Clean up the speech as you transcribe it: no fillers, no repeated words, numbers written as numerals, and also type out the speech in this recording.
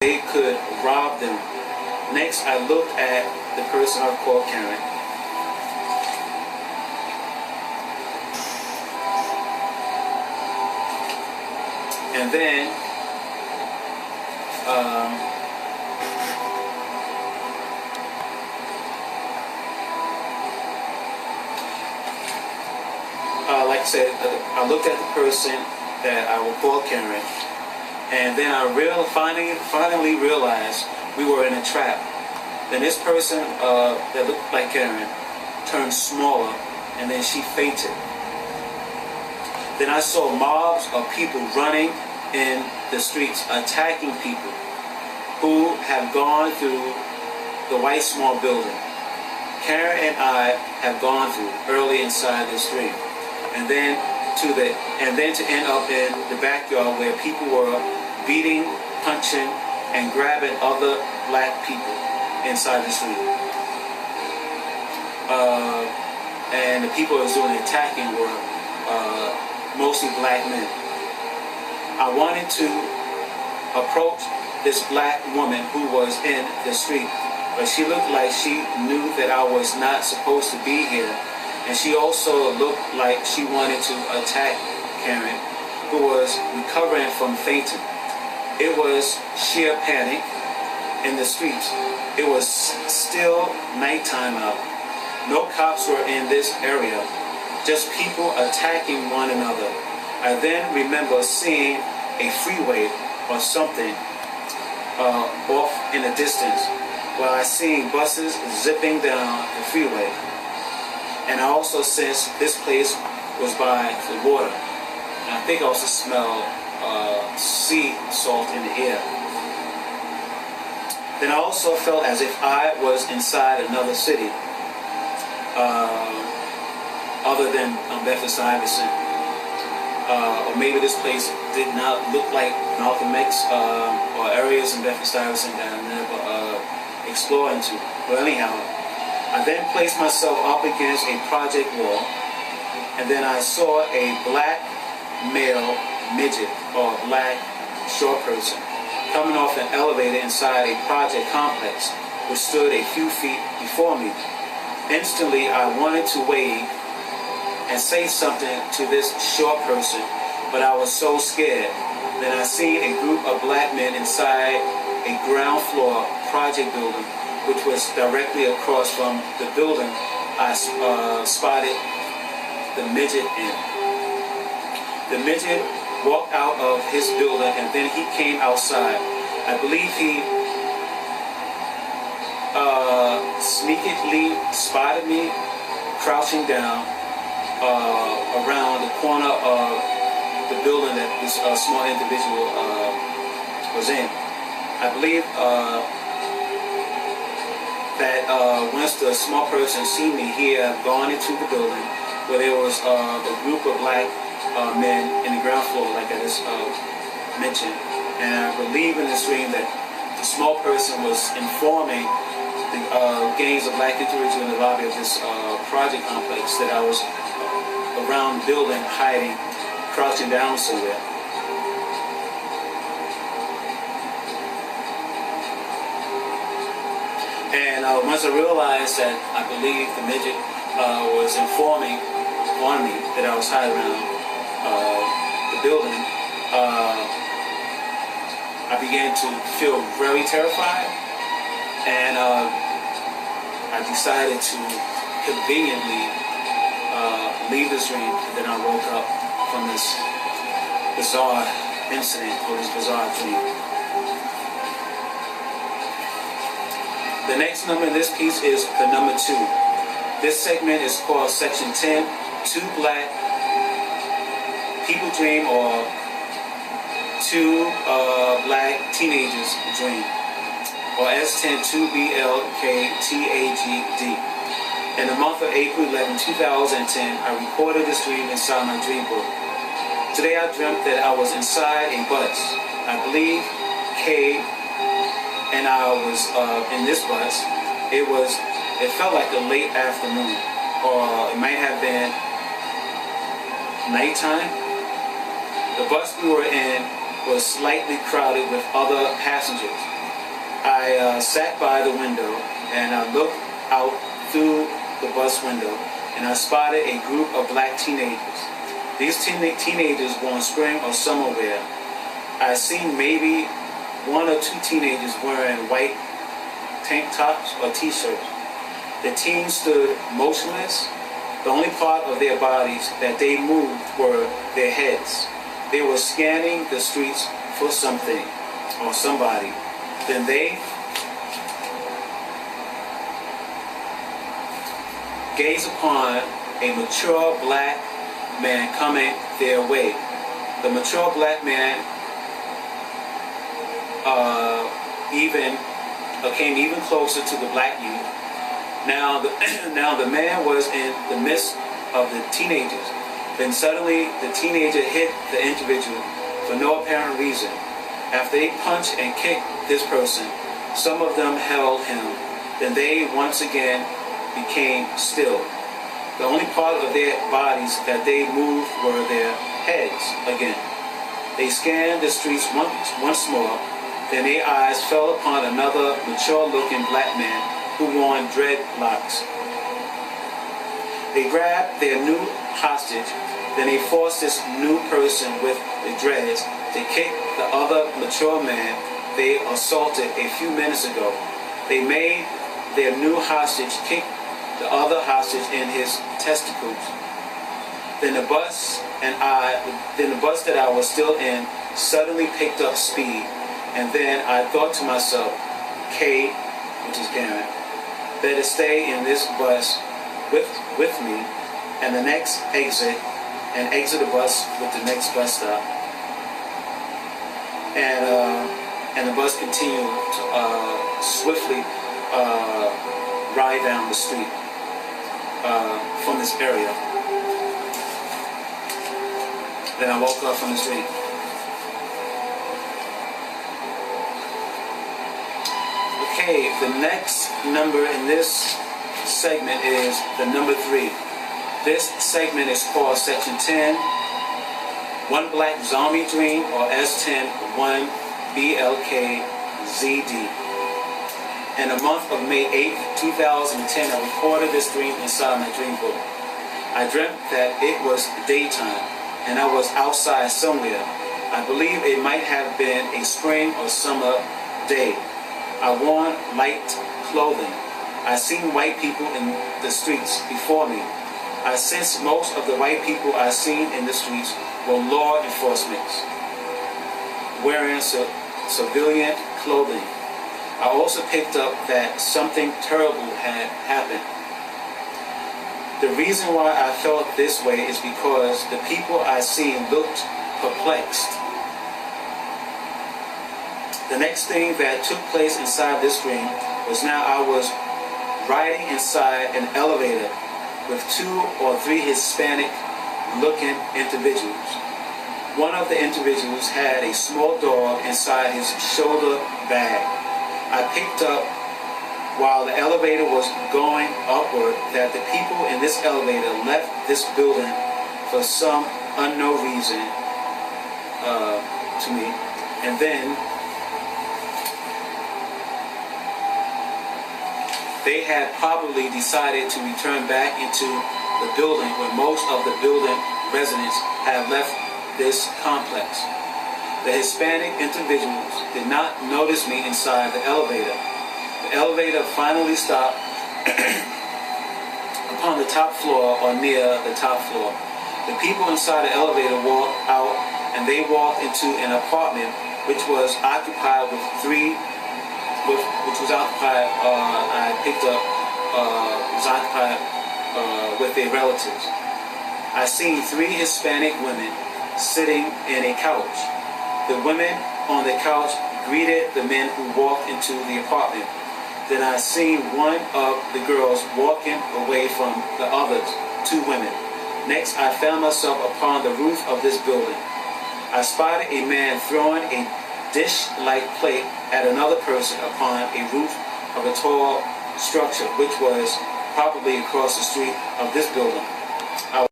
they could rob them. Next, I looked at the person I called Karen. And then, like I said, I looked at the person that I would call Karen, and then I finally realized we were in a trap. Then this person that looked like Karen turned smaller, and then she fainted. Then I saw mobs of people running in the streets, attacking people who have gone through the white small building Karen and I have gone through early inside the street, and then to end up in the backyard where people were beating, punching, and grabbing other black people inside the street. And the people who was doing the attacking were mostly black men. I wanted to approach this black woman who was in the street, but she looked like she knew that I was not supposed to be here, and she also looked like she wanted to attack Karen, who was recovering from fainting. It was sheer panic in the streets. It was still nighttime out. No cops were in this area, just people attacking one another. I then remember seeing a freeway or something off in the distance, while I seen buses zipping down the freeway. And I also sensed this place was by the water. And I think I also smelled sea salt in the air. Then I also felt as if I was inside another city, other than Bedford-Stuyvesant. Or maybe this place did not look like Malcolm X or areas in Bedford-Stuyvesant that I never explored into. But anyhow, I then placed myself up against a project wall, and then I saw a black male midget or black short person coming off an elevator inside a project complex which stood a few feet before me. Instantly, I wanted to wave and say something to this short person, but I was so scared. Then I seen a group of black men inside a ground floor project building, which was directly across from the building I spotted the midget in. The midget walked out of his building, and then he came outside. I believe he sneakily spotted me crouching down around the corner of the building that this small individual was in. I believe that once the small person seen me, he had gone into the building where there was a group of black men in the ground floor, like I just mentioned. And I believe in this dream that the small person was informing the gangs of black individuals in the lobby of this project complex that I was around the building, hiding, crouching down somewhere. And once I realized that I believe the midget was informing on me that I was hiding around the building, I began to feel very terrified, and I decided to conveniently leave this dream, and then I woke up from this bizarre incident or this bizarre dream. The next number in this piece is the number 2. This segment is called Section 10, Two Black People Dream, or Two Black Teenagers Dream, or S10 2BLKTAGD. In the month of April 11, 2010, I recorded this dream inside my dream book. Today I dreamt that I was inside a bus. I believe K and I was in this bus. It felt like a late afternoon, or it might have been nighttime. The bus we were in was slightly crowded with other passengers. I sat by the window and I looked out through the bus window and I spotted a group of black teenagers. These teenagers were in spring or summer wear. I seen maybe one or two teenagers wearing white tank tops or t-shirts. The teens stood motionless. The only part of their bodies that they moved were their heads. They were scanning the streets for something or somebody. Then they gazed upon a mature black man coming their way. The mature black man came even closer to the black youth. Now the man was in the midst of the teenagers. Then suddenly the teenager hit the individual for no apparent reason. After they punched and kicked this person, some of them held him. Then they once again became still. The only part of their bodies that they moved were their heads again. They scanned the streets once more. Then their eyes fell upon another mature-looking black man who wore dreadlocks. They grabbed their new hostage. Then they forced this new person with the dreads to kick the other mature man they assaulted a few minutes ago. They made their new hostage kick the other hostage in his testicles. Then the bus that I was still in suddenly picked up speed. And then I thought to myself, Kate, which is Karen, better stay in this bus with me, and the next exit, and exit the bus with the next bus stop. And the bus continued to swiftly ride down the street from this area. Then I woke up from the street. Okay, the next number in this segment is the number 3. This segment is called Section 10, One Black Zombie Dream, or S10, 1 BLKZD. In the month of May 8th, 2010, I recorded this dream inside my dream book. I dreamt that it was daytime and I was outside somewhere. I believe it might have been a spring or summer day. I wore light clothing. I seen white people in the streets before me. I sensed most of the white people I seen in the streets were law enforcement, wearing civilian clothing. I also picked up that something terrible had happened. The reason why I felt this way is because the people I seen looked perplexed. The next thing that took place inside this dream was now I was riding inside an elevator with 2 or 3 Hispanic-looking individuals. One of the individuals had a small dog inside his shoulder bag. I picked up while the elevator was going upward that the people in this elevator left this building for some unknown reason to me, and then they had probably decided to return back into the building where most of the building residents had left this complex. The Hispanic individuals did not notice me inside the elevator. The elevator finally stopped upon the top floor or near the top floor. The people inside the elevator walked out and they walked into an apartment which was occupied with with their relatives. I seen 3 Hispanic women sitting in a couch. The women on the couch greeted the men who walked into the apartment. Then I seen one of the girls walking away from the other 2 women. Next, I found myself upon the roof of this building. I spotted a man throwing a dish-like plate at another person upon a roof of a tall structure, which was probably across the street of this building.